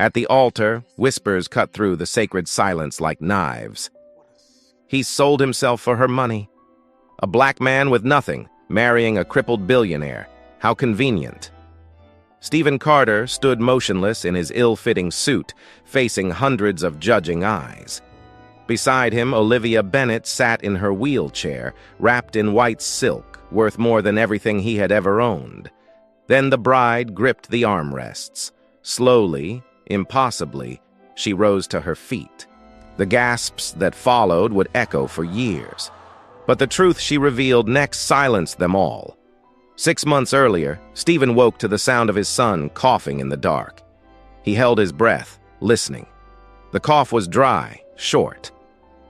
At the altar, whispers cut through the sacred silence like knives. He sold himself for her money. A black man with nothing, marrying a crippled billionaire. How convenient. Stephen Carter stood motionless in his ill-fitting suit, facing hundreds of judging eyes. Beside him, Olivia Bennet sat in her wheelchair, wrapped in white silk, worth more than everything he had ever owned. Then the bride gripped the armrests. Slowly, impossibly, she rose to her feet. The gasps that followed would echo for years. But the truth she revealed next silenced them all. 6 months earlier, Stephen woke to the sound of his son coughing in the dark. He held his breath, listening. The cough was dry, short.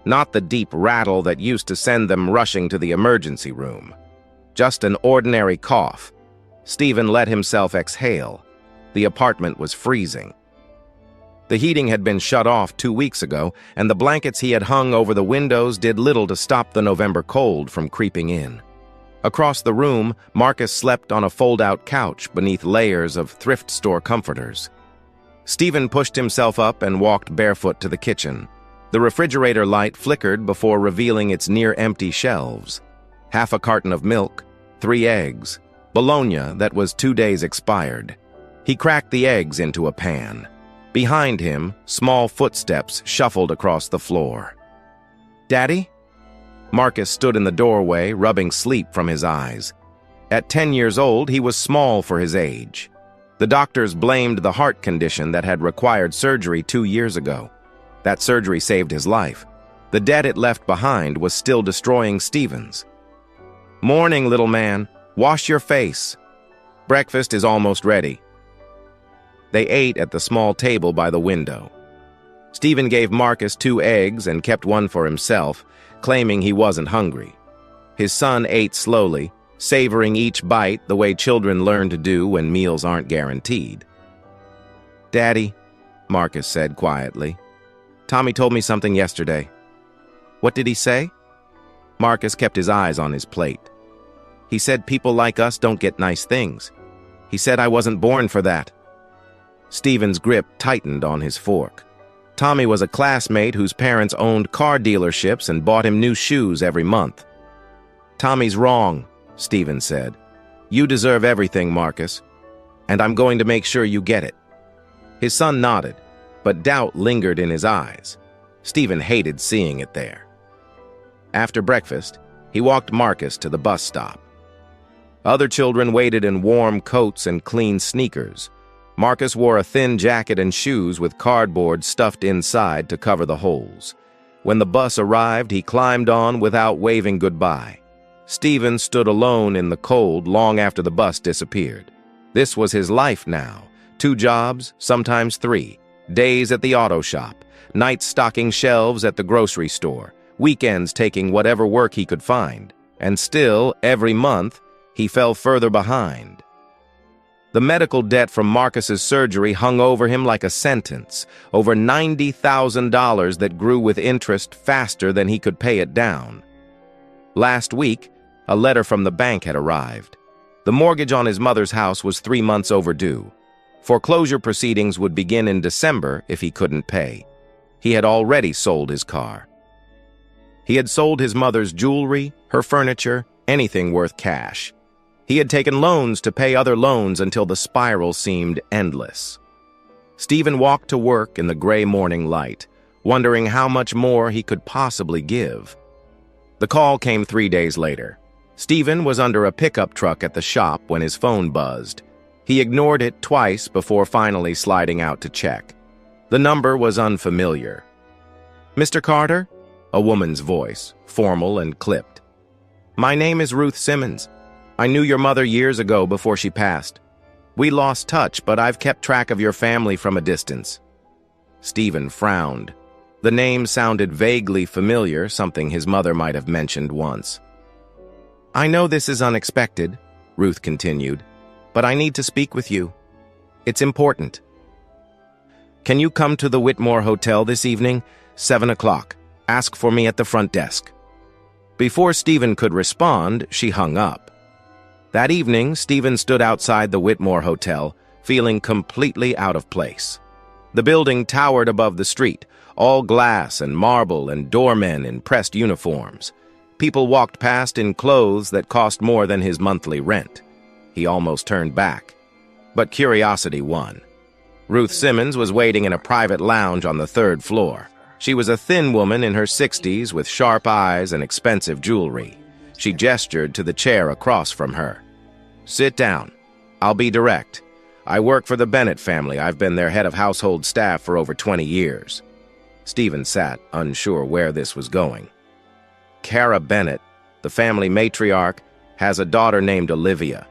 Not the deep rattle that used to send them rushing to the emergency room. Just an ordinary cough. Stephen let himself exhale. The apartment was freezing. The heating had been shut off 2 weeks ago, and the blankets he had hung over the windows did little to stop the November cold from creeping in. Across the room, Marcus slept on a fold-out couch beneath layers of thrift store comforters. Stephen pushed himself up and walked barefoot to the kitchen. The refrigerator light flickered before revealing its near-empty shelves. Half a carton of milk, 3 eggs, bologna that was 2 days expired. He cracked the eggs into a pan. Behind him, small footsteps shuffled across the floor. "Daddy?" Marcus stood in the doorway, rubbing sleep from his eyes. At 10 years old, he was small for his age. The doctors blamed the heart condition that had required surgery 2 years ago. That surgery saved his life. The debt it left behind was still destroying Stephen's. "Morning, little man. Wash your face. Breakfast is almost ready." They ate at the small table by the window. Stephen gave Marcus 2 eggs and kept one for himself, claiming he wasn't hungry. His son ate slowly, savoring each bite the way children learn to do when meals aren't guaranteed. "Daddy," Marcus said quietly, "Tommy told me something yesterday." "What did he say?" Marcus kept his eyes on his plate. "He said people like us don't get nice things. He said I wasn't born for that." Stephen's grip tightened on his fork. Tommy was a classmate whose parents owned car dealerships and bought him new shoes every month. "Tommy's wrong," Stephen said. "You deserve everything, Marcus, and I'm going to make sure you get it." His son nodded, but doubt lingered in his eyes. Stephen hated seeing it there. After breakfast, he walked Marcus to the bus stop. Other children waited in warm coats and clean sneakers. Marcus wore a thin jacket and shoes with cardboard stuffed inside to cover the holes. When the bus arrived, he climbed on without waving goodbye. Stephen stood alone in the cold long after the bus disappeared. This was his life now. 2 jobs, sometimes 3. Days at the auto shop, nights stocking shelves at the grocery store, weekends taking whatever work he could find. And still, every month, he fell further behind. The medical debt from Marcus's surgery hung over him like a sentence, over $90,000 that grew with interest faster than he could pay it down. Last week, a letter from the bank had arrived. The mortgage on his mother's house was 3 months overdue. Foreclosure proceedings would begin in December if he couldn't pay. He had already sold his car. He had sold his mother's jewelry, her furniture, anything worth cash. He had taken loans to pay other loans until the spiral seemed endless. Stephen walked to work in the gray morning light, wondering how much more he could possibly give. The call came 3 days later. Stephen was under a pickup truck at the shop when his phone buzzed. He ignored it twice before finally sliding out to check. The number was unfamiliar. "Mr. Carter?" A woman's voice, formal and clipped. "My name is Ruth Simmons. I knew your mother years ago before she passed. We lost touch, but I've kept track of your family from a distance." Stephen frowned. The name sounded vaguely familiar, something his mother might have mentioned once. "I know this is unexpected," Ruth continued, "but I need to speak with you. It's important. Can you come to the Whitmore Hotel this evening, 7 o'clock? Ask for me at the front desk." Before Stephen could respond, she hung up. That evening, Stephen stood outside the Whitmore Hotel, feeling completely out of place. The building towered above the street, all glass and marble and doormen in pressed uniforms. People walked past in clothes that cost more than his monthly rent. He almost turned back. But curiosity won. Ruth Simmons was waiting in a private lounge on the third floor. She was a thin woman in her 60s with sharp eyes and expensive jewelry. She gestured to the chair across from her. "Sit down. I'll be direct. I work for the Bennett family. I've been their head of household staff for over 20 years. Stephen sat, unsure where this was going. Cara Bennett, the family matriarch, has a daughter named Olivia.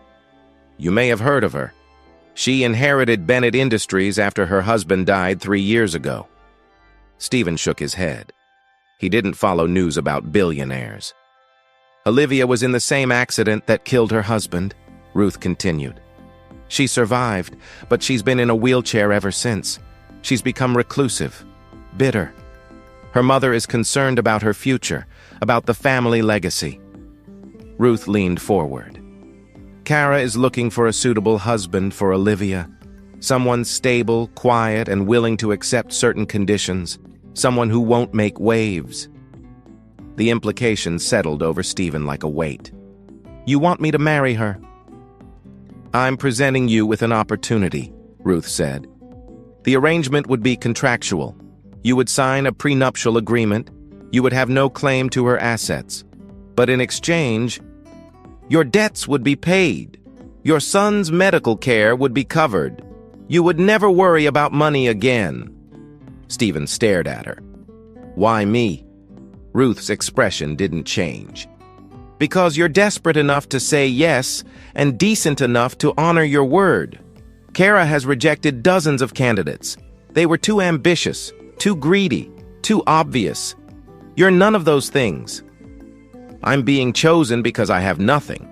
You may have heard of her. She inherited Bennett Industries after her husband died 3 years ago. Stephen shook his head. He didn't follow news about billionaires. Olivia was in the same accident that killed her husband, Ruth continued. She survived, but she's been in a wheelchair ever since. She's become reclusive, bitter. Her mother is concerned about her future, about the family legacy. Ruth leaned forward. Cara is looking for a suitable husband for Olivia. Someone stable, quiet, and willing to accept certain conditions. Someone who won't make waves. The implication settled over Stephen like a weight. You want me to marry her? I'm presenting you with an opportunity, Ruth said. The arrangement would be contractual. You would sign a prenuptial agreement. You would have no claim to her assets. But in exchange, your debts would be paid. Your son's medical care would be covered. You would never worry about money again. Stephen stared at her. Why me? Ruth's expression didn't change. Because you're desperate enough to say yes and decent enough to honor your word. Cara has rejected dozens of candidates. They were too ambitious, too greedy, too obvious. You're none of those things. I'm being chosen because I have nothing.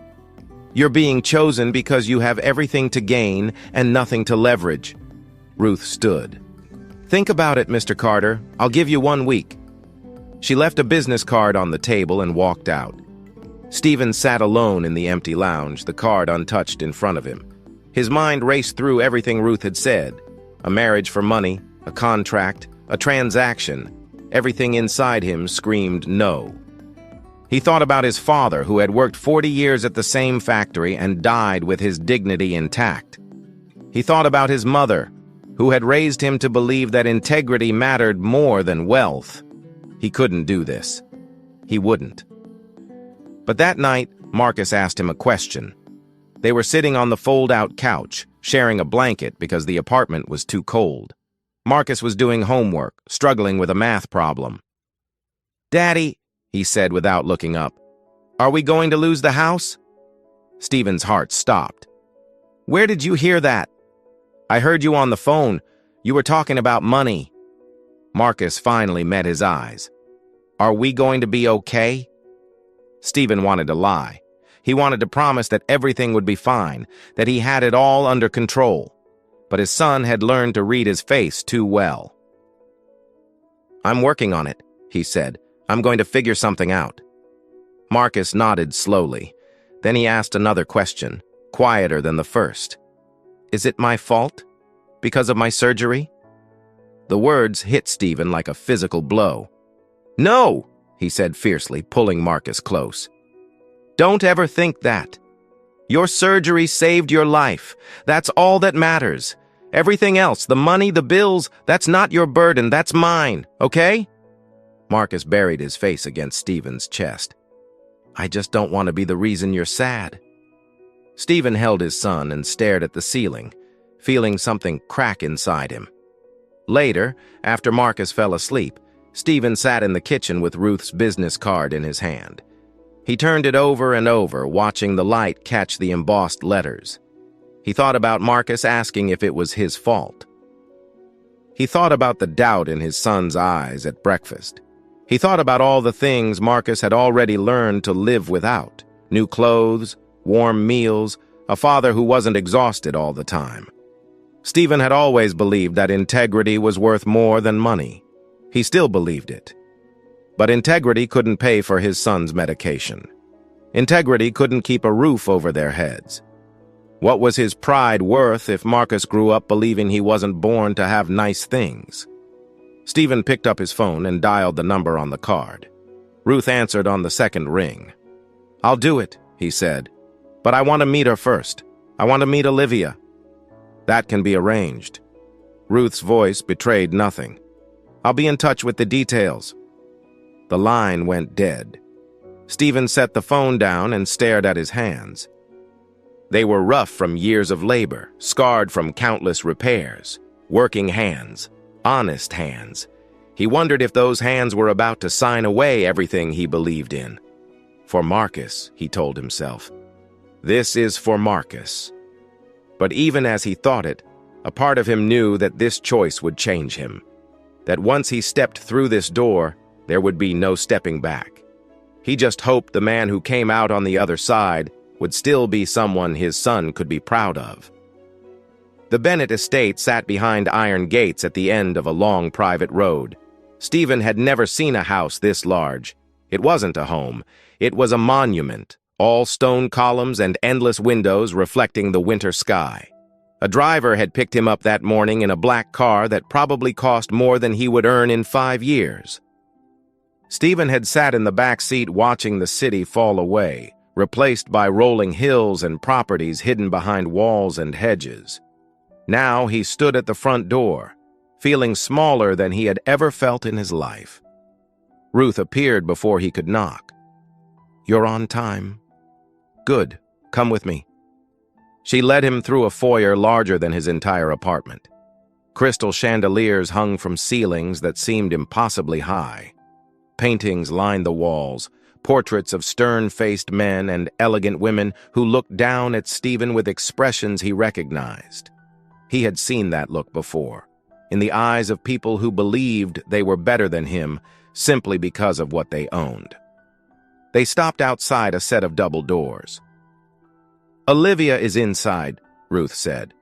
You're being chosen because you have everything to gain and nothing to leverage. Ruth stood. Think about it, Mr. Carter. I'll give you 1 week. She left a business card on the table and walked out. Stephen sat alone in the empty lounge, the card untouched in front of him. His mind raced through everything Ruth had said. A marriage for money, a contract, a transaction. Everything inside him screamed no. He thought about his father, who had worked 40 years at the same factory and died with his dignity intact. He thought about his mother, who had raised him to believe that integrity mattered more than wealth. He couldn't do this. He wouldn't. But that night, Marcus asked him a question. They were sitting on the fold-out couch, sharing a blanket because the apartment was too cold. Marcus was doing homework, struggling with a math problem. Daddy, he said without looking up, are we going to lose the house? Stephen's heart stopped. Where did you hear that? I heard you on the phone. You were talking about money. Marcus finally met his eyes. Are we going to be okay? Stephen wanted to lie. He wanted to promise that everything would be fine, that he had it all under control. But his son had learned to read his face too well. I'm working on it, he said. I'm going to figure something out. Marcus nodded slowly. Then he asked another question, quieter than the first. Is it my fault? Because of my surgery? The words hit Stephen like a physical blow. No, he said fiercely, pulling Marcus close. Don't ever think that. Your surgery saved your life. That's all that matters. Everything else, the money, the bills, that's not your burden, that's mine, okay? Marcus buried his face against Stephen's chest. I just don't want to be the reason you're sad. Stephen held his son and stared at the ceiling, feeling something crack inside him. Later, after Marcus fell asleep, Stephen sat in the kitchen with Ruth's business card in his hand. He turned it over and over, watching the light catch the embossed letters. He thought about Marcus asking if it was his fault. He thought about the doubt in his son's eyes at breakfast. He thought about all the things Marcus had already learned to live without. New clothes, warm meals, a father who wasn't exhausted all the time. Stephen had always believed that integrity was worth more than money. He still believed it. But integrity couldn't pay for his son's medication. Integrity couldn't keep a roof over their heads. What was his pride worth if Marcus grew up believing he wasn't born to have nice things? Stephen picked up his phone and dialed the number on the card. Ruth answered on the second ring. "I'll do it," he said. "But I want to meet her first. I want to meet Olivia." "That can be arranged." Ruth's voice betrayed nothing. "I'll be in touch with the details." The line went dead. Stephen set the phone down and stared at his hands. They were rough from years of labor, scarred from countless repairs. Working hands, honest hands. He wondered if those hands were about to sign away everything he believed in. For Marcus, he told himself. This is for Marcus. But even as he thought it, a part of him knew that this choice would change him. That once he stepped through this door, there would be no stepping back. He just hoped the man who came out on the other side would still be someone his son could be proud of. The Bennett estate sat behind iron gates at the end of a long private road. Stephen had never seen a house this large. It wasn't a home. It was a monument, all stone columns and endless windows reflecting the winter sky. A driver had picked him up that morning in a black car that probably cost more than he would earn in 5 years. Stephen had sat in the back seat watching the city fall away, replaced by rolling hills and properties hidden behind walls and hedges. Now he stood at the front door, feeling smaller than he had ever felt in his life. Ruth appeared before he could knock. "You're on time." "Good. Come with me." She led him through a foyer larger than his entire apartment. Crystal chandeliers hung from ceilings that seemed impossibly high. Paintings lined the walls, portraits of stern-faced men and elegant women who looked down at Stephen with expressions he recognized. He had seen that look before, in the eyes of people who believed they were better than him simply because of what they owned. They stopped outside a set of double doors. "Olivia is inside," Ruth said.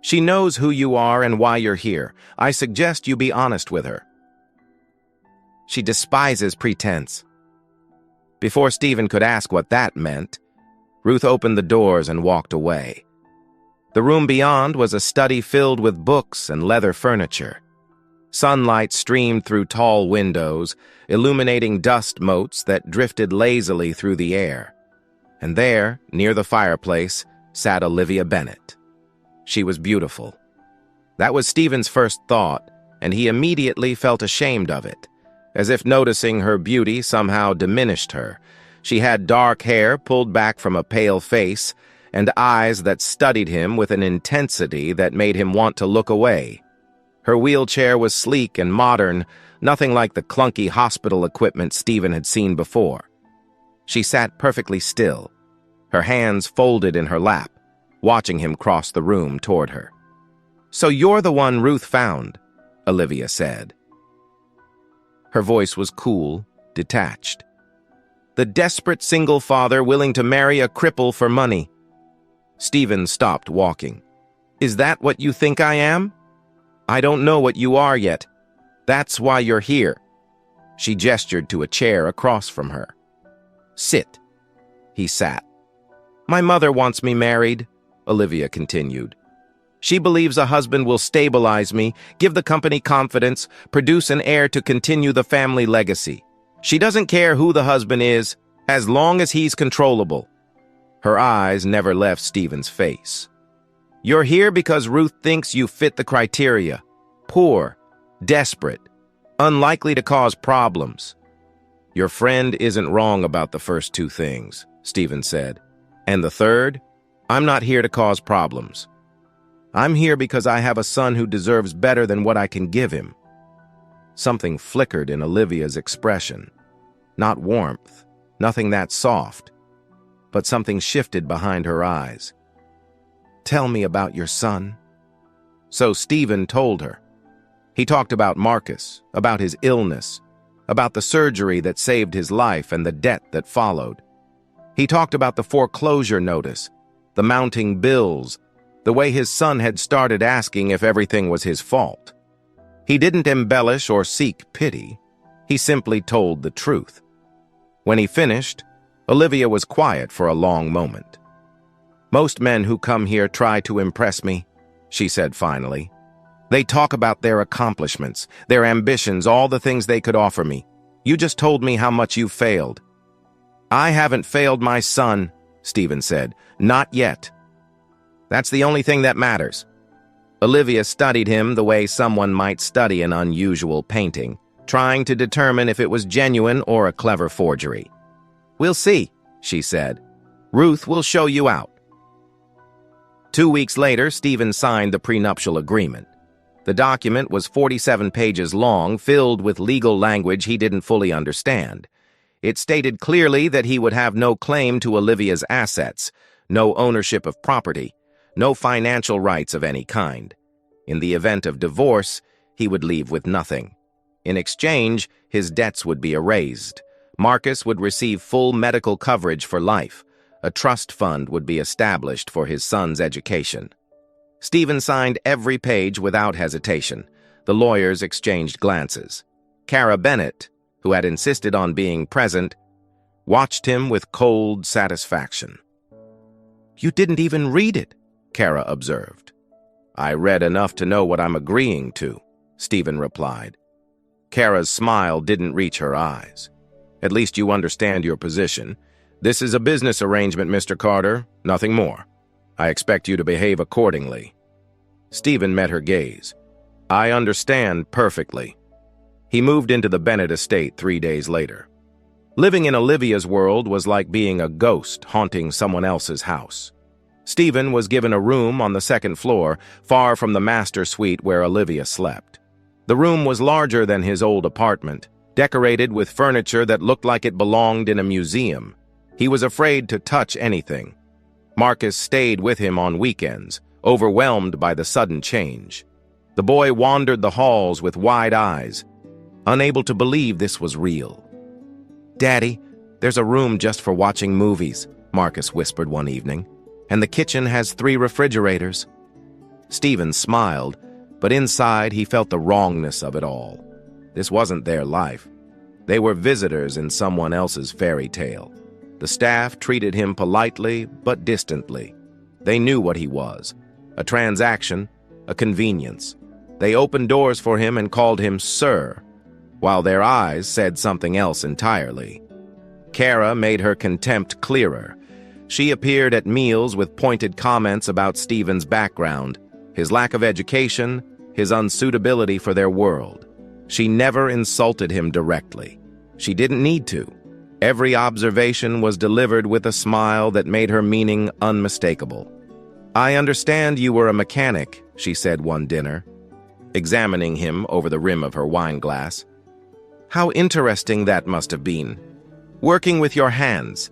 "She knows who you are and why you're here. I suggest you be honest with her." "She despises pretense." Before Stephen could ask what that meant, Ruth opened the doors and walked away. The room beyond was a study filled with books and leather furniture. Sunlight streamed through tall windows, illuminating dust motes that drifted lazily through the air. And there, near the fireplace, sat Olivia Bennett. She was beautiful. That was Stephen's first thought, and he immediately felt ashamed of it, as if noticing her beauty somehow diminished her. She had dark hair pulled back from a pale face, and eyes that studied him with an intensity that made him want to look away. Her wheelchair was sleek and modern, nothing like the clunky hospital equipment Stephen had seen before. She sat perfectly still, her hands folded in her lap, watching him cross the room toward her. "So you're the one Ruth found," Olivia said. Her voice was cool, detached. "The desperate single father willing to marry a cripple for money." Stephen stopped walking. "Is that what you think I am?" "I don't know what you are yet. That's why you're here." She gestured to a chair across from her. "Sit." He sat. "My mother wants me married," Olivia continued. "She believes a husband will stabilize me, give the company confidence, produce an heir to continue the family legacy. She doesn't care who the husband is, as long as he's controllable." Her eyes never left Stephen's face. "You're here because Ruth thinks you fit the criteria. Poor, desperate, unlikely to cause problems." "Your friend isn't wrong about the first two things," Stephen said. "And the third? I'm not here to cause problems. I'm here because I have a son who deserves better than what I can give him." Something flickered in Olivia's expression. Not warmth, nothing that soft, but something shifted behind her eyes. "Tell me about your son." So Stephen told her. He talked about Marcus, about his illness, about the surgery that saved his life and the debt that followed. He talked about the foreclosure notice, the mounting bills, the way his son had started asking if everything was his fault. He didn't embellish or seek pity. He simply told the truth. When he finished, Olivia was quiet for a long moment. Most men who come here try to impress me, she said finally. They talk about their accomplishments, their ambitions, all the things they could offer me. You just told me how much you failed. I haven't failed my son, Stephen said. Not yet. That's the only thing that matters. Olivia studied him the way someone might study an unusual painting, trying to determine if it was genuine or a clever forgery. We'll see, she said. Ruth will show you out. 2 weeks later, Stephen signed the prenuptial agreement. The document was 47 pages long, filled with legal language he didn't fully understand. It stated clearly that he would have no claim to Olivia's assets, no ownership of property, no financial rights of any kind. In the event of divorce, he would leave with nothing. In exchange, his debts would be erased. Marcus would receive full medical coverage for life. A trust fund would be established for his son's education. Stephen signed every page without hesitation. The lawyers exchanged glances. Kara Bennett, who had insisted on being present, watched him with cold satisfaction. You didn't even read it, Kara observed. I read enough to know what I'm agreeing to, Stephen replied. Kara's smile didn't reach her eyes. At least you understand your position. This is a business arrangement, Mr. Carter, nothing more. I expect you to behave accordingly. Stephen met her gaze. I understand perfectly. He moved into the Bennett estate 3 days later. Living in Olivia's world was like being a ghost haunting someone else's house. Stephen was given a room on the second floor, far from the master suite where Olivia slept. The room was larger than his old apartment, decorated with furniture that looked like it belonged in a museum. He was afraid to touch anything. Marcus stayed with him on weekends, overwhelmed by the sudden change. The boy wandered the halls with wide eyes, unable to believe this was real. Daddy, there's a room just for watching movies, Marcus whispered one evening, and the kitchen has 3 refrigerators. Stephen smiled, but inside he felt the wrongness of it all. This wasn't their life. They were visitors in someone else's fairy tale. The staff treated him politely but distantly. They knew what he was, a transaction, a convenience. They opened doors for him and called him Sir, while their eyes said something else entirely. Kara made her contempt clearer. She appeared at meals with pointed comments about Stephen's background, his lack of education, his unsuitability for their world. She never insulted him directly. She didn't need to. Every observation was delivered with a smile that made her meaning unmistakable. I understand you were a mechanic, she said one dinner, examining him over the rim of her wine glass. How interesting that must have been. Working with your hands.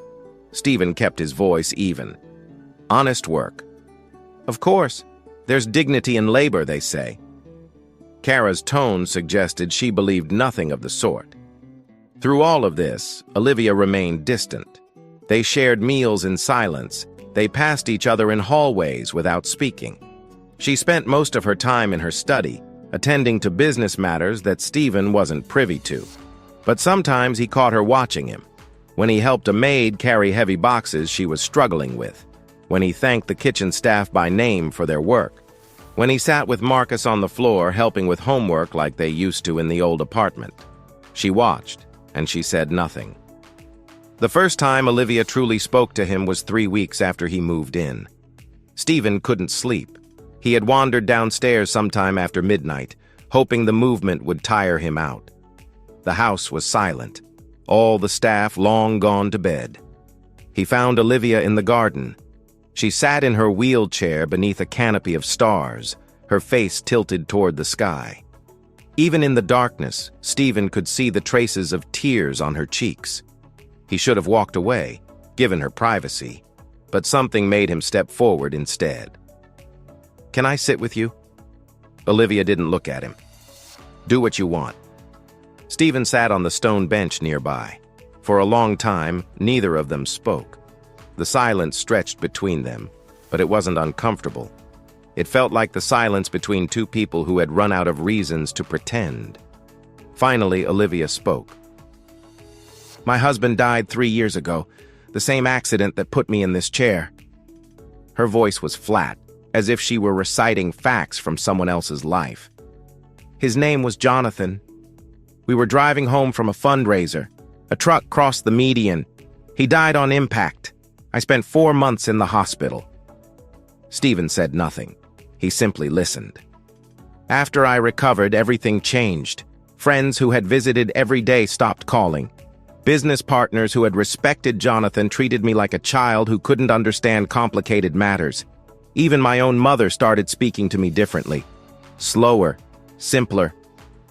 Stephen kept his voice even. Honest work. Of course, there's dignity in labor, they say. Kara's tone suggested she believed nothing of the sort. Through all of this, Olivia remained distant. They shared meals in silence. They passed each other in hallways without speaking. She spent most of her time in her study, attending to business matters that Stephen wasn't privy to. But sometimes he caught her watching him. When he helped a maid carry heavy boxes she was struggling with. When he thanked the kitchen staff by name for their work. When he sat with Marcus on the floor helping with homework like they used to in the old apartment. She watched, and she said nothing. The first time Olivia truly spoke to him was 3 weeks after he moved in. Stephen couldn't sleep. He had wandered downstairs sometime after midnight, hoping the movement would tire him out. The house was silent, all the staff long gone to bed. He found Olivia in the garden. She sat in her wheelchair beneath a canopy of stars, her face tilted toward the sky. Even in the darkness, Stephen could see the traces of tears on her cheeks. He should have walked away, given her privacy, but something made him step forward instead. Can I sit with you? Olivia didn't look at him. Do what you want. Stephen sat on the stone bench nearby. For a long time, neither of them spoke. The silence stretched between them, but it wasn't uncomfortable. It felt like the silence between two people who had run out of reasons to pretend. Finally, Olivia spoke. My husband died 3 years ago, the same accident that put me in this chair. Her voice was flat, as if she were reciting facts from someone else's life. His name was Jonathan. We were driving home from a fundraiser. A truck crossed the median. He died on impact. I spent 4 months in the hospital. Stephen said nothing. He simply listened. After I recovered, everything changed. Friends who had visited every day stopped calling. Business partners who had respected Jonathan treated me like a child who couldn't understand complicated matters. Even my own mother started speaking to me differently. Slower, simpler,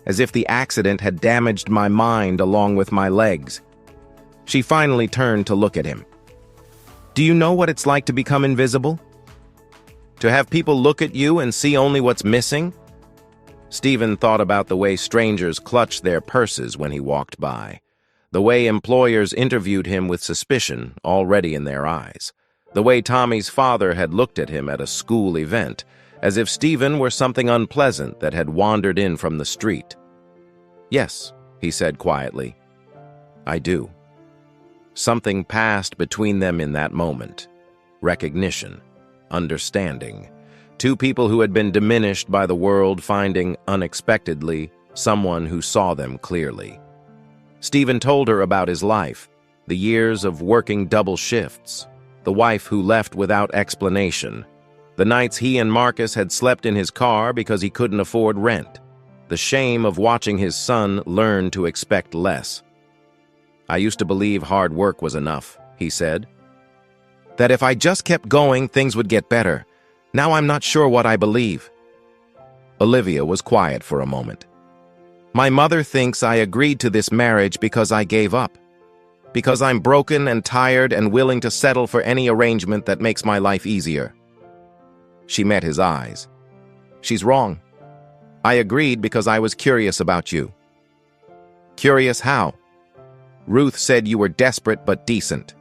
as if the accident had damaged my mind along with my legs. She finally turned to look at him. Do you know what it's like to become invisible? To have people look at you and see only what's missing? Stephen thought about the way strangers clutched their purses when he walked by, the way employers interviewed him with suspicion already in their eyes, the way Tommy's father had looked at him at a school event, as if Stephen were something unpleasant that had wandered in from the street. Yes, he said quietly. I do. Something passed between them in that moment. Recognition, understanding. Two people who had been diminished by the world finding, unexpectedly, someone who saw them clearly. Stephen told her about his life, the years of working double shifts, the wife who left without explanation, the nights he and Marcus had slept in his car because he couldn't afford rent, the shame of watching his son learn to expect less. I used to believe hard work was enough, he said. That if I just kept going, things would get better. Now I'm not sure what I believe. Olivia was quiet for a moment. My mother thinks I agreed to this marriage because I gave up. Because I'm broken and tired and willing to settle for any arrangement that makes my life easier. She met his eyes. She's wrong. I agreed because I was curious about you. Curious how? Ruth said you were desperate but decent.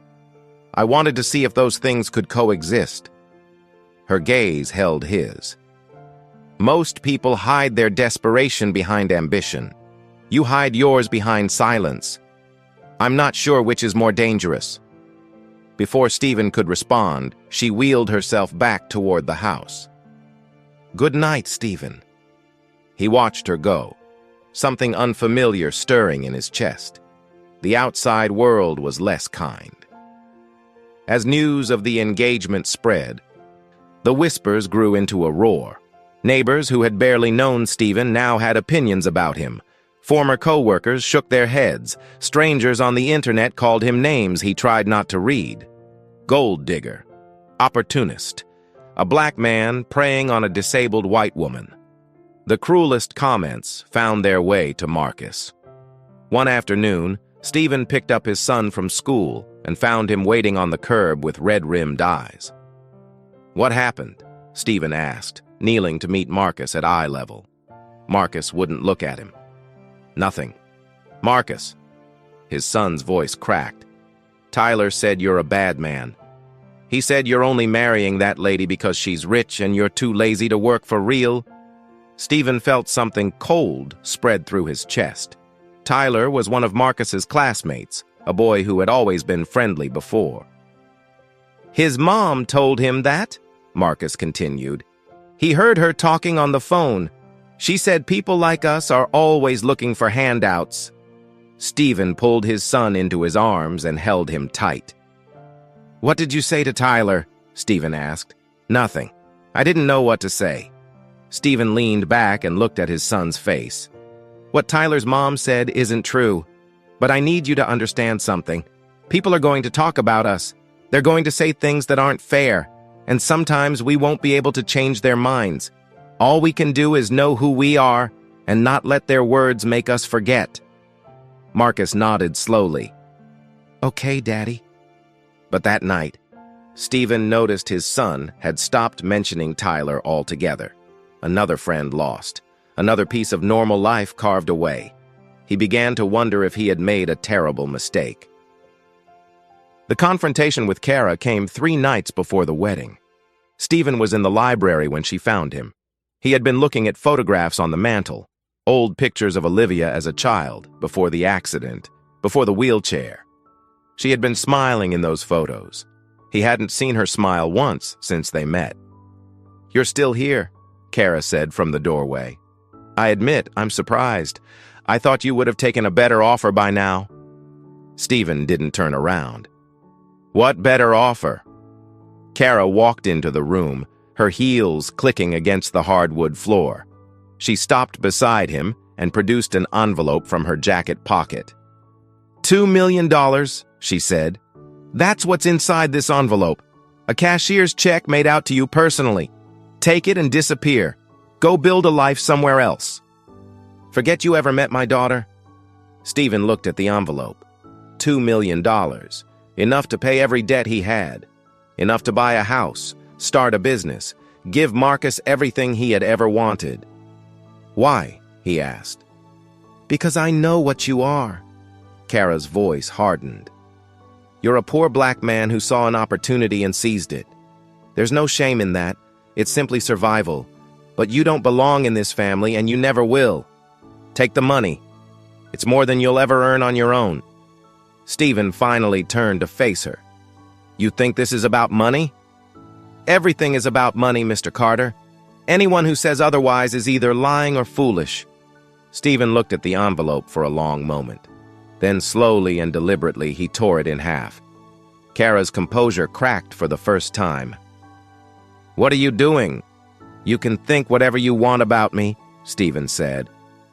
I wanted to see if those things could coexist. Her gaze held his. Most people hide their desperation behind ambition. You hide yours behind silence. I'm not sure which is more dangerous. Before Stephen could respond, she wheeled herself back toward the house. Good night, Stephen. He watched her go, something unfamiliar stirring in his chest. The outside world was less kind. As news of the engagement spread, the whispers grew into a roar. Neighbors who had barely known Stephen now had opinions about him. Former co-workers shook their heads. Strangers on the internet called him names he tried not to read. Gold digger, opportunist, a black man preying on a disabled white woman. The cruelest comments found their way to Marcus. One afternoon, Stephen picked up his son from school and found him waiting on the curb with red-rimmed eyes. What happened? Stephen asked, kneeling to meet Marcus at eye level. Marcus wouldn't look at him. Nothing. Marcus. His son's voice cracked. Tyler said you're a bad man. He said you're only marrying that lady because she's rich and you're too lazy to work for real. Stephen felt something cold spread through his chest. Tyler was one of Marcus's classmates, a boy who had always been friendly before. His mom told him that, Marcus continued. He heard her talking on the phone. She said people like us are always looking for handouts. Stephen pulled his son into his arms and held him tight. What did you say to Tyler? Stephen asked. Nothing. I didn't know what to say. Stephen leaned back and looked at his son's face. What Tyler's mom said isn't true, but I need you to understand something. People are going to talk about us. They're going to say things that aren't fair, and sometimes we won't be able to change their minds. All we can do is know who we are and not let their words make us forget. Marcus nodded slowly. Okay, Daddy. But that night, Stephen noticed his son had stopped mentioning Tyler altogether. Another friend lost. Another piece of normal life carved away. He began to wonder if he had made a terrible mistake. The confrontation with Kara came 3 nights before the wedding. Stephen was in the library when she found him. He had been looking at photographs on the mantel, old pictures of Olivia as a child, before the accident, before the wheelchair. She had been smiling in those photos. He hadn't seen her smile once since they met. "You're still here," Kara said from the doorway. "I admit, I'm surprised. I thought you would have taken a better offer by now." Stephen didn't turn around. "What better offer?" Kara walked into the room, her heels clicking against the hardwood floor. She stopped beside him and produced an envelope from her jacket pocket. $2 million, she said. "That's what's inside this envelope. A cashier's check made out to you personally. Take it and disappear. Go build a life somewhere else." "Forget you ever met my daughter?" Stephen looked at the envelope. $2 million. Enough to pay every debt he had. Enough to buy a house, start a business, give Marcus everything he had ever wanted. "Why?" he asked. "Because I know what you are." Kara's voice hardened. "You're a poor black man who saw an opportunity and seized it. There's no shame in that. It's simply survival. But you don't belong in this family, and you never will. Take the money. It's more than you'll ever earn on your own." Stephen finally turned to face her. "You think this is about money?" "Everything is about money, Mr. Carter. Anyone who says otherwise is either lying or foolish." Stephen looked at the envelope for a long moment. Then slowly and deliberately he tore it in half. Kara's composure cracked for the first time. "What are you doing?" "You can think whatever you want about me," Stephen said.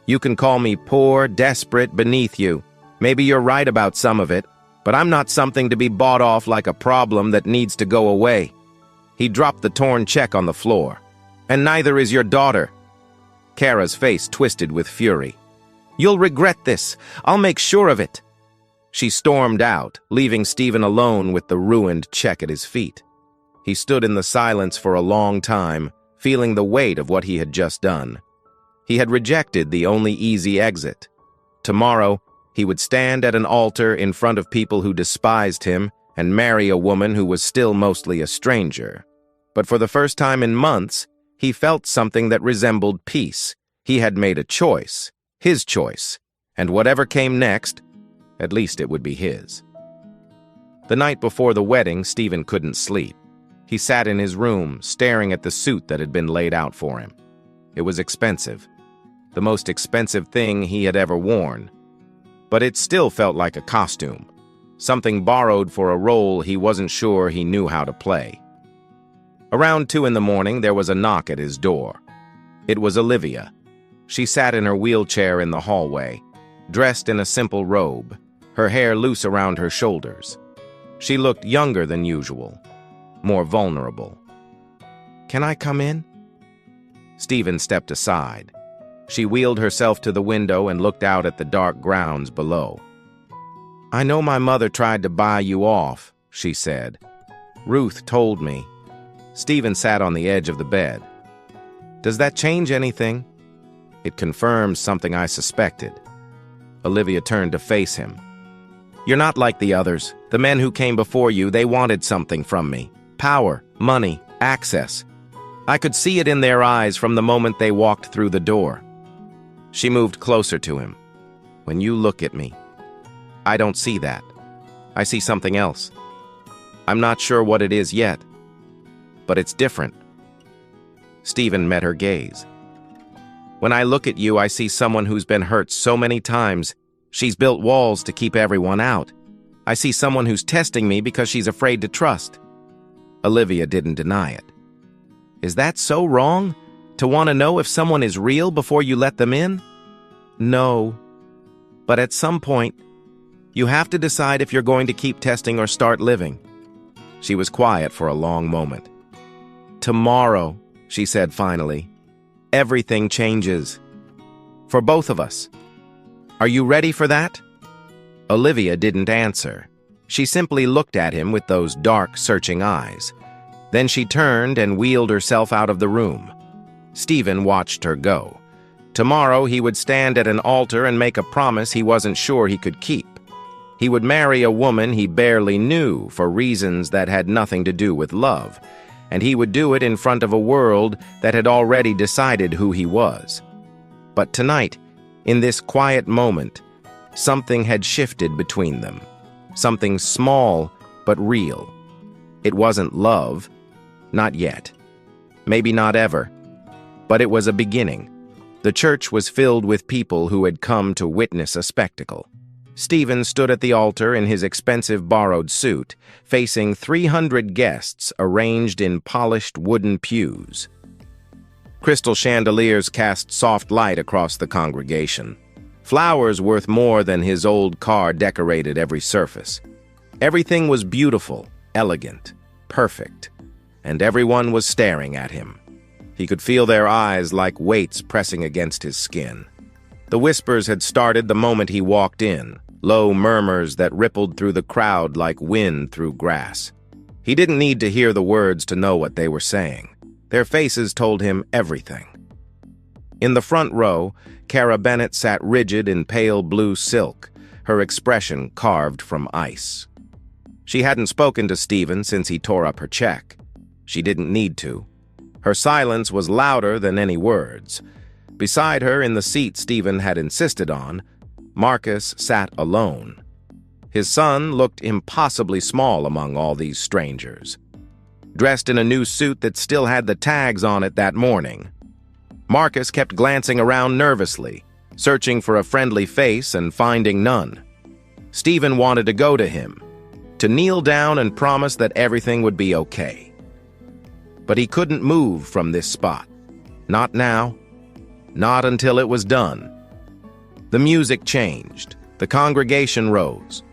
"You can call me poor, desperate, beneath you. Maybe you're right about some of it, but I'm not something to be bought off like a problem that needs to go away." He dropped the torn check on the floor. "And neither is your daughter." Kara's face twisted with fury. "You'll regret this. I'll make sure of it." She stormed out, leaving Stephen alone with the ruined check at his feet. He stood in the silence for a long time, feeling the weight of what he had just done. He had rejected the only easy exit. Tomorrow, he would stand at an altar in front of people who despised him and marry a woman who was still mostly a stranger. But for the first time in months, he felt something that resembled peace. He had made a choice, his choice, and whatever came next, at least it would be his. The night before the wedding, Stephen couldn't sleep. He sat in his room, staring at the suit that had been laid out for him. It was expensive, the most expensive thing he had ever worn. But it still felt like a costume, something borrowed for a role he wasn't sure he knew how to play. Around 2 in the morning, there was a knock at his door. It was Olivia. She sat in her wheelchair in the hallway, dressed in a simple robe, her hair loose around her shoulders. She looked younger than usual, more vulnerable. "Can I come in?" Stephen stepped aside. She wheeled herself to the window and looked out at the dark grounds below. "I know my mother tried to buy you off," she said. "Ruth told me." Stephen sat on the edge of the bed. "Does that change anything?" "It confirms something I suspected." Olivia turned to face him. "You're not like the others. The men who came before you, they wanted something from me. Power, money, access. I could see it in their eyes from the moment they walked through the door." She moved closer to him. "When you look at me, I don't see that. I see something else. I'm not sure what it is yet, but it's different." Stephen met her gaze. "When I look at you, I see someone who's been hurt so many times. She's built walls to keep everyone out. I see someone who's testing me because she's afraid to trust." Olivia didn't deny it. "Is that so wrong? To want to know if someone is real before you let them in?" "No. But at some point, you have to decide if you're going to keep testing or start living." She was quiet for a long moment. "Tomorrow," she said finally, "everything changes. For both of us. Are you ready for that?" Olivia didn't answer. She simply looked at him with those dark, searching eyes. Then she turned and wheeled herself out of the room. Stephen watched her go. Tomorrow he would stand at an altar and make a promise he wasn't sure he could keep. He would marry a woman he barely knew for reasons that had nothing to do with love, and he would do it in front of a world that had already decided who he was. But tonight, in this quiet moment, something had shifted between them. Something small but real. It wasn't love. Not yet. Maybe not ever. But it was a beginning. The church was filled with people who had come to witness a spectacle. Stephen stood at the altar in his expensive borrowed suit, facing 300 guests arranged in polished wooden pews. Crystal chandeliers cast soft light across the congregation. Flowers worth more than his old car decorated every surface. Everything was beautiful, elegant, perfect, and everyone was staring at him. He could feel their eyes like weights pressing against his skin. The whispers had started the moment he walked in, low murmurs that rippled through the crowd like wind through grass. He didn't need to hear the words to know what they were saying. Their faces told him everything. In the front row, Cara Bennett sat rigid in pale blue silk, her expression carved from ice. She hadn't spoken to Stephen since he tore up her check. She didn't need to. Her silence was louder than any words. Beside her, in the seat Stephen had insisted on, Marcus sat alone. His son looked impossibly small among all these strangers, dressed in a new suit that still had the tags on it that morning. Marcus kept glancing around nervously, searching for a friendly face and finding none. Stephen wanted to go to him, to kneel down and promise that everything would be okay. But he couldn't move from this spot. Not now. Not until it was done. The music changed. The congregation rose.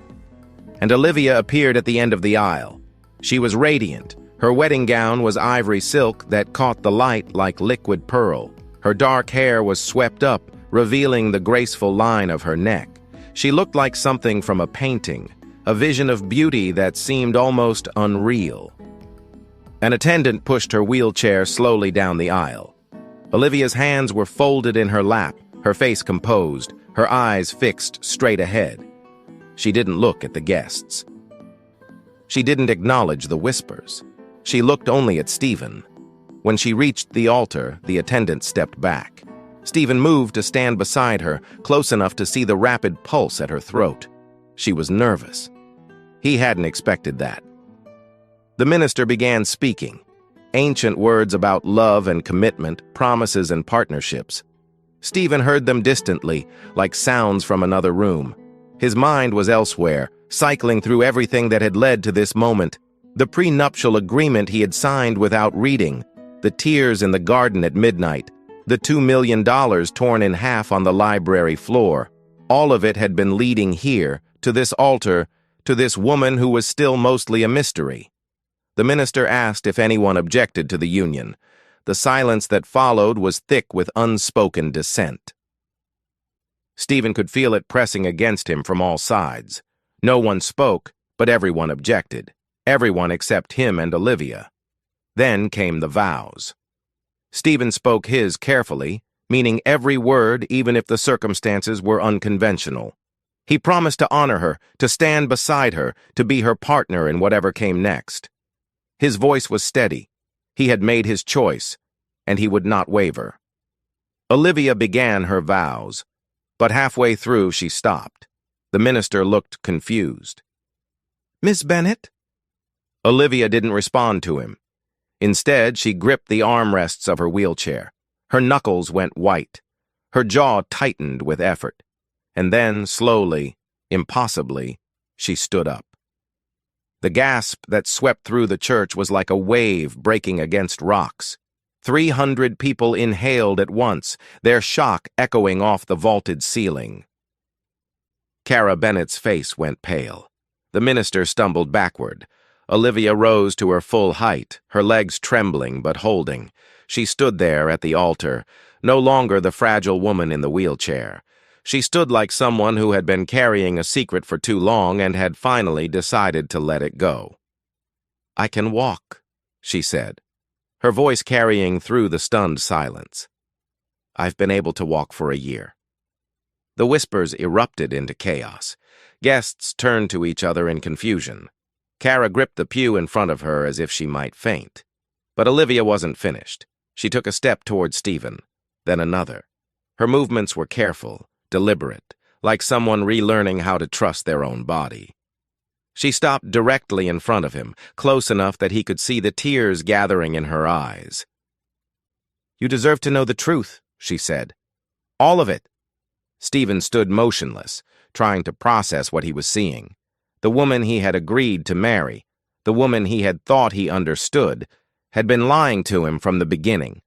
And Olivia appeared at the end of the aisle. She was radiant. Her wedding gown was ivory silk that caught the light like liquid pearl. Her dark hair was swept up, revealing the graceful line of her neck. She looked like something from a painting, a vision of beauty that seemed almost unreal. An attendant pushed her wheelchair slowly down the aisle. Olivia's hands were folded in her lap, her face composed, her eyes fixed straight ahead. She didn't look at the guests. She didn't acknowledge the whispers. She looked only at Stephen. When she reached the altar, the attendant stepped back. Stephen moved to stand beside her, close enough to see the rapid pulse at her throat. She was nervous. He hadn't expected that. The minister began speaking, ancient words about love and commitment, promises and partnerships. Stephen heard them distantly, like sounds from another room. His mind was elsewhere, cycling through everything that had led to this moment. The prenuptial agreement he had signed without reading, the tears in the garden at midnight, the $2 million torn in half on the library floor. All of it had been leading here, to this altar, to this woman who was still mostly a mystery. The minister asked if anyone objected to the union. The silence that followed was thick with unspoken dissent. Stephen could feel it pressing against him from all sides. No one spoke, but everyone objected. Everyone except him and Olivia. Then came the vows. Stephen spoke his carefully, meaning every word even if the circumstances were unconventional. He promised to honor her, to stand beside her, to be her partner in whatever came next. His voice was steady. He had made his choice, and he would not waver. Olivia began her vows, but halfway through she stopped. The minister looked confused. "Miss Bennett?" Olivia didn't respond to him. Instead, she gripped the armrests of her wheelchair. Her knuckles went white. Her jaw tightened with effort. And then, slowly, impossibly, she stood up. The gasp that swept through the church was like a wave breaking against rocks. 300 people inhaled at once, their shock echoing off the vaulted ceiling. Cara Bennett's face went pale. The minister stumbled backward. Olivia rose to her full height, her legs trembling but holding. She stood there at the altar, no longer the fragile woman in the wheelchair. She stood like someone who had been carrying a secret for too long and had finally decided to let it go. "I can walk," she said, her voice carrying through the stunned silence. "I've been able to walk for a year." The whispers erupted into chaos. Guests turned to each other in confusion. Cara gripped the pew in front of her as if she might faint. But Olivia wasn't finished. She took a step toward Stephen, then another. Her movements were careful, deliberate, like someone relearning how to trust their own body. She stopped directly in front of him, close enough that he could see the tears gathering in her eyes. "You deserve to know the truth," she said. "All of it." Stephen stood motionless, trying to process what he was seeing. The woman he had agreed to marry, the woman he had thought he understood, had been lying to him from the beginning.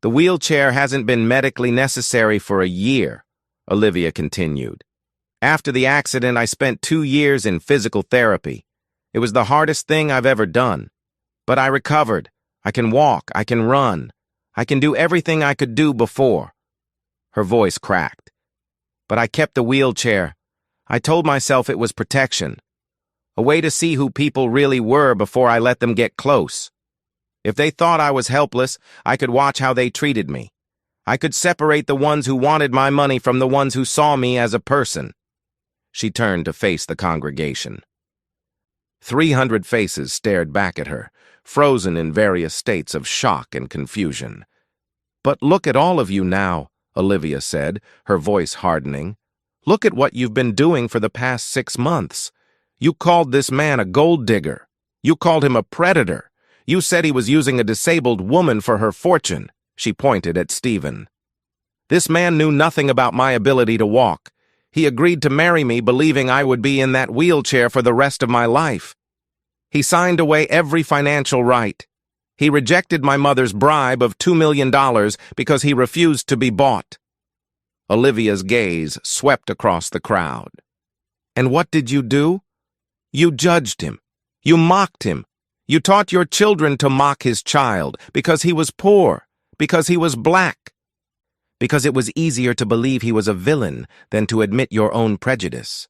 "The wheelchair hasn't been medically necessary for a year," Olivia continued. "After the accident, I spent 2 years in physical therapy. It was the hardest thing I've ever done. But I recovered. I can walk. I can run. I can do everything I could do before." Her voice cracked. "But I kept the wheelchair. I told myself it was protection. A way to see who people really were before I let them get close. If they thought I was helpless, I could watch how they treated me. I could separate the ones who wanted my money from the ones who saw me as a person." She turned to face the congregation. 300 faces stared back at her, frozen in various states of shock and confusion. "But look at all of you now," Olivia said, her voice hardening. "Look at what you've been doing for the past 6 months. You called this man a gold digger. You called him a predator. You said he was using a disabled woman for her fortune." She pointed at Stephen. "This man knew nothing about my ability to walk. He agreed to marry me believing I would be in that wheelchair for the rest of my life. He signed away every financial right. He rejected my mother's bribe of $2 million because he refused to be bought." Olivia's gaze swept across the crowd. "And what did you do? You judged him. You mocked him. You taught your children to mock his child because he was poor, because he was black. Because it was easier to believe he was a villain than to admit your own prejudice."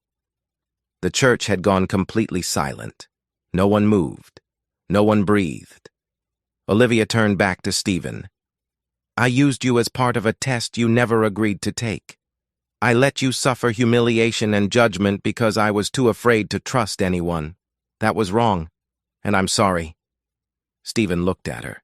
The church had gone completely silent. No one moved. No one breathed. Olivia turned back to Stephen. "I used you as part of a test you never agreed to take. I let you suffer humiliation and judgment because I was too afraid to trust anyone. That was wrong, and I'm sorry." Stephen looked at her.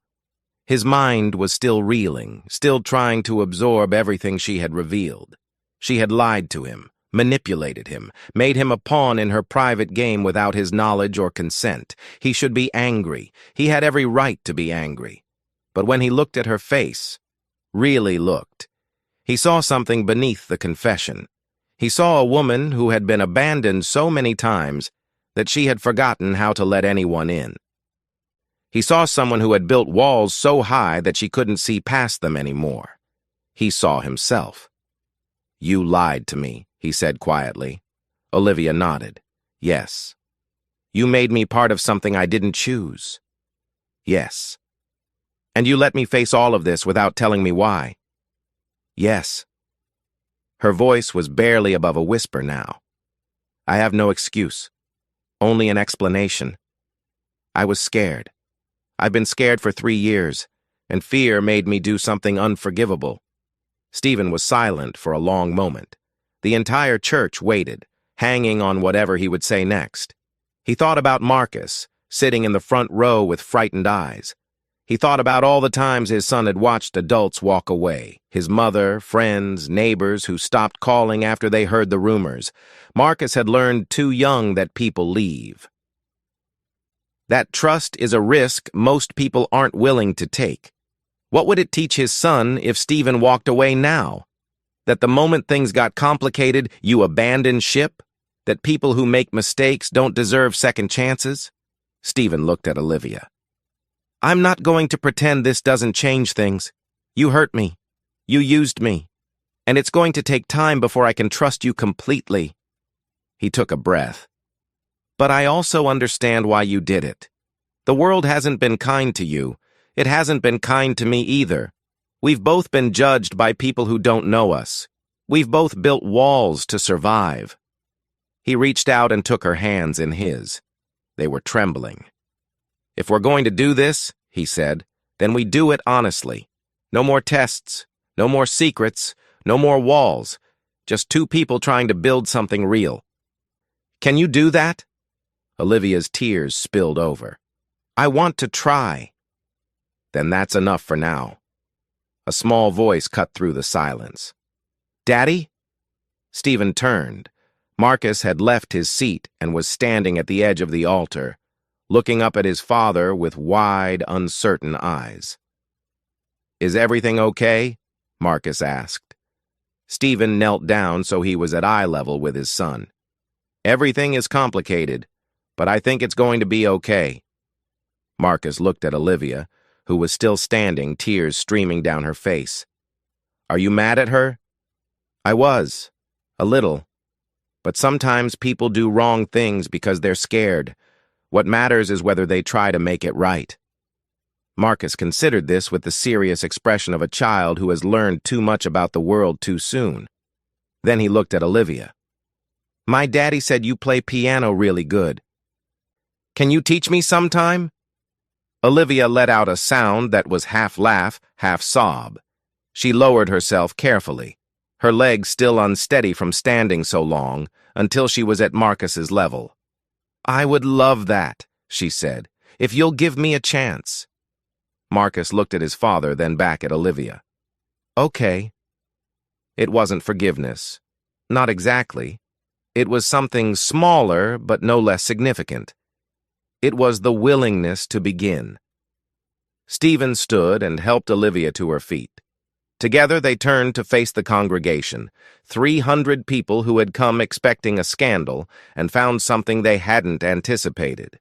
His mind was still reeling, still trying to absorb everything she had revealed. She had lied to him, manipulated him, made him a pawn in her private game without his knowledge or consent. He should be angry. He had every right to be angry. But when he looked at her face, really looked, he saw something beneath the confession. He saw a woman who had been abandoned so many times that she had forgotten how to let anyone in. He saw someone who had built walls so high that she couldn't see past them anymore. He saw himself. "You lied to me," he said quietly. Olivia nodded. "Yes." "You made me part of something I didn't choose." "Yes." "And you let me face all of this without telling me why." "Yes." Her voice was barely above a whisper now. "I have no excuse. Only an explanation. I was scared. I've been scared for 3 years, and fear made me do something unforgivable." Stephen was silent for a long moment. The entire church waited, hanging on whatever he would say next. He thought about Marcus, sitting in the front row with frightened eyes. He thought about all the times his son had watched adults walk away, his mother, friends, neighbors who stopped calling after they heard the rumors. Marcus had learned too young that people leave. That trust is a risk most people aren't willing to take. What would it teach his son if Stephen walked away now? That the moment things got complicated, you abandon ship? That people who make mistakes don't deserve second chances? Stephen looked at Olivia. "I'm not going to pretend this doesn't change things. You hurt me. You used me. And it's going to take time before I can trust you completely." He took a breath. "But I also understand why you did it. The world hasn't been kind to you. It hasn't been kind to me either. We've both been judged by people who don't know us. We've both built walls to survive." He reached out and took her hands in his. They were trembling. "If we're going to do this," he said, "then we do it honestly. No more tests, no more secrets, no more walls. Just 2 people trying to build something real. Can you do that?" Olivia's tears spilled over. "I want to try." "Then that's enough for now." A small voice cut through the silence. "Daddy?" Stephen turned, Marcus had left his seat and was standing at the edge of the altar, looking up at his father with wide, uncertain eyes. "Is everything okay?" Marcus asked. Stephen knelt down so he was at eye level with his son. "Everything is complicated, but I think it's going to be okay." Marcus looked at Olivia, who was still standing, tears streaming down her face. "Are you mad at her?" "I was. A little. But sometimes people do wrong things because they're scared. What matters is whether they try to make it right." Marcus considered this with the serious expression of a child who has learned too much about the world too soon. Then he looked at Olivia. "My daddy said you play piano really good. Can you teach me sometime?" Olivia let out a sound that was half laugh, half sob. She lowered herself carefully, her legs still unsteady from standing so long, until she was at Marcus's level. "I would love that," she said, "if you'll give me a chance." Marcus looked at his father, then back at Olivia. "Okay." It wasn't forgiveness. Not exactly. It was something smaller, but no less significant. It was the willingness to begin. Stephen stood and helped Olivia to her feet. Together they turned to face the congregation, 300 people who had come expecting a scandal and found something they hadn't anticipated.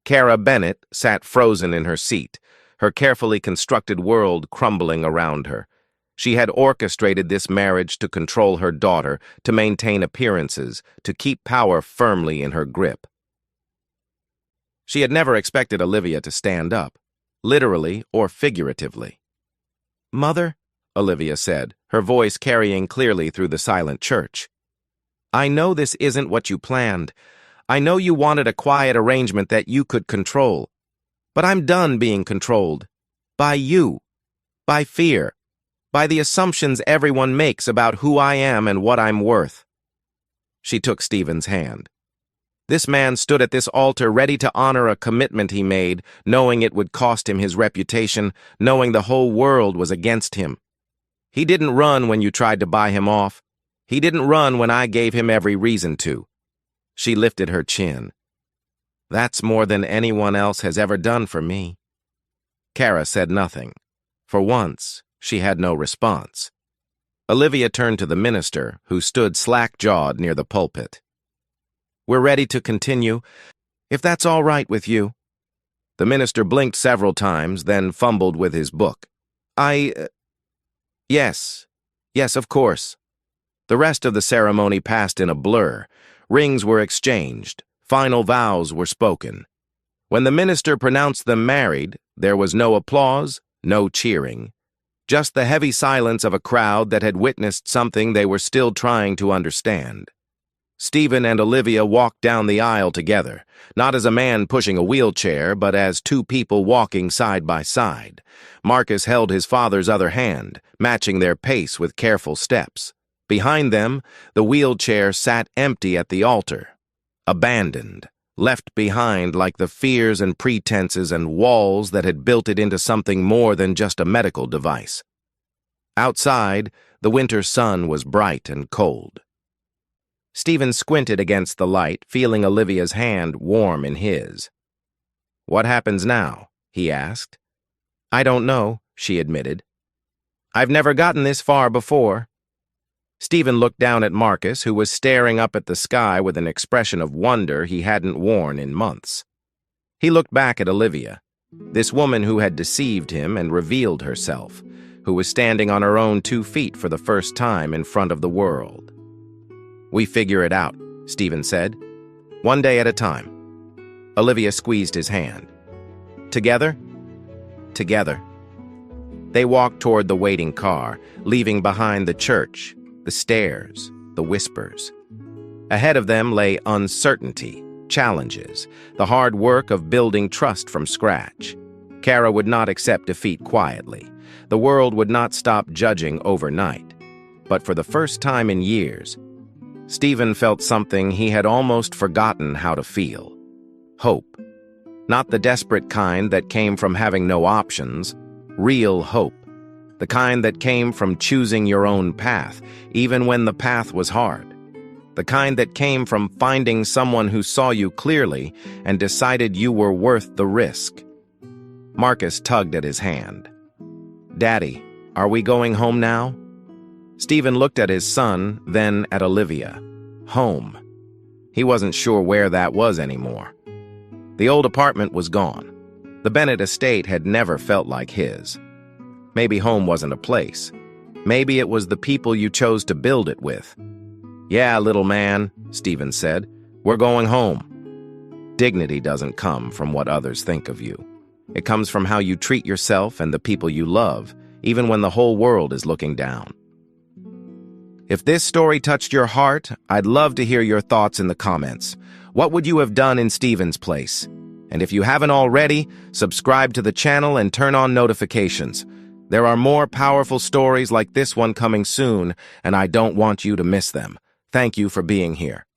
Kara Bennett sat frozen in her seat, her carefully constructed world crumbling around her. She had orchestrated this marriage to control her daughter, to maintain appearances, to keep power firmly in her grip. She had never expected Olivia to stand up, literally or figuratively. "Mother," Olivia said, her voice carrying clearly through the silent church, "I know this isn't what you planned. I know you wanted a quiet arrangement that you could control. But I'm done being controlled. By you. By fear. By the assumptions everyone makes about who I am and what I'm worth." She took Stephen's hand. This man stood at this altar ready to honor a commitment he made, knowing it would cost him his reputation, knowing the whole world was against him. He didn't run when you tried to buy him off. He didn't run when I gave him every reason to. She lifted her chin. "That's more than anyone else has ever done for me." Kara said nothing. For once, she had no response. Olivia turned to the minister, who stood slack-jawed near the pulpit. "We're ready to continue, if that's all right with you." The minister blinked several times, then fumbled with his book. Yes, of course." The rest of the ceremony passed in a blur. Rings were exchanged. Final vows were spoken. When the minister pronounced them married, there was no applause, no cheering. Just the heavy silence of a crowd that had witnessed something they were still trying to understand. Stephen and Olivia walked down the aisle together, not as a man pushing a wheelchair, but as two people walking side by side. Marcus held his father's other hand, matching their pace with careful steps. Behind them, the wheelchair sat empty at the altar. Abandoned, left behind like the fears and pretenses and walls that had built it into something more than just a medical device. Outside, the winter sun was bright and cold. Stephen squinted against the light, feeling Olivia's hand warm in his. "What happens now?" he asked. "I don't know," she admitted. "I've never gotten this far before." Stephen looked down at Marcus, who was staring up at the sky with an expression of wonder he hadn't worn in months. He looked back at Olivia, this woman who had deceived him and revealed herself, who was standing on her own 2 feet for the first time in front of the world. "We figure it out," Stephen said. "One day at a time." Olivia squeezed his hand. "Together?" "Together." They walked toward the waiting car, leaving behind the church, the stairs, the whispers. Ahead of them lay uncertainty, challenges, the hard work of building trust from scratch. Kara would not accept defeat quietly. The world would not stop judging overnight. But for the first time in years, Stephen felt something he had almost forgotten how to feel. Hope. Not the desperate kind that came from having no options. Real hope. The kind that came from choosing your own path, even when the path was hard. the kind that came from finding someone who saw you clearly and decided you were worth the risk. Marcus tugged at his hand. "Daddy, are we going home now?" Stephen looked at his son, then at Olivia. Home. He wasn't sure where that was anymore. The old apartment was gone. The Bennett estate had never felt like his. Maybe home wasn't a place. Maybe it was the people you chose to build it with. "Yeah, little man," Stephen said. "We're going home." Dignity doesn't come from what others think of you. It comes from how you treat yourself and the people you love, even when the whole world is looking down. If this story touched your heart, I'd love to hear your thoughts in the comments. What would you have done in Stephen's place? And if you haven't already, subscribe to the channel and turn on notifications. There are more powerful stories like this one coming soon, and I don't want you to miss them. Thank you for being here.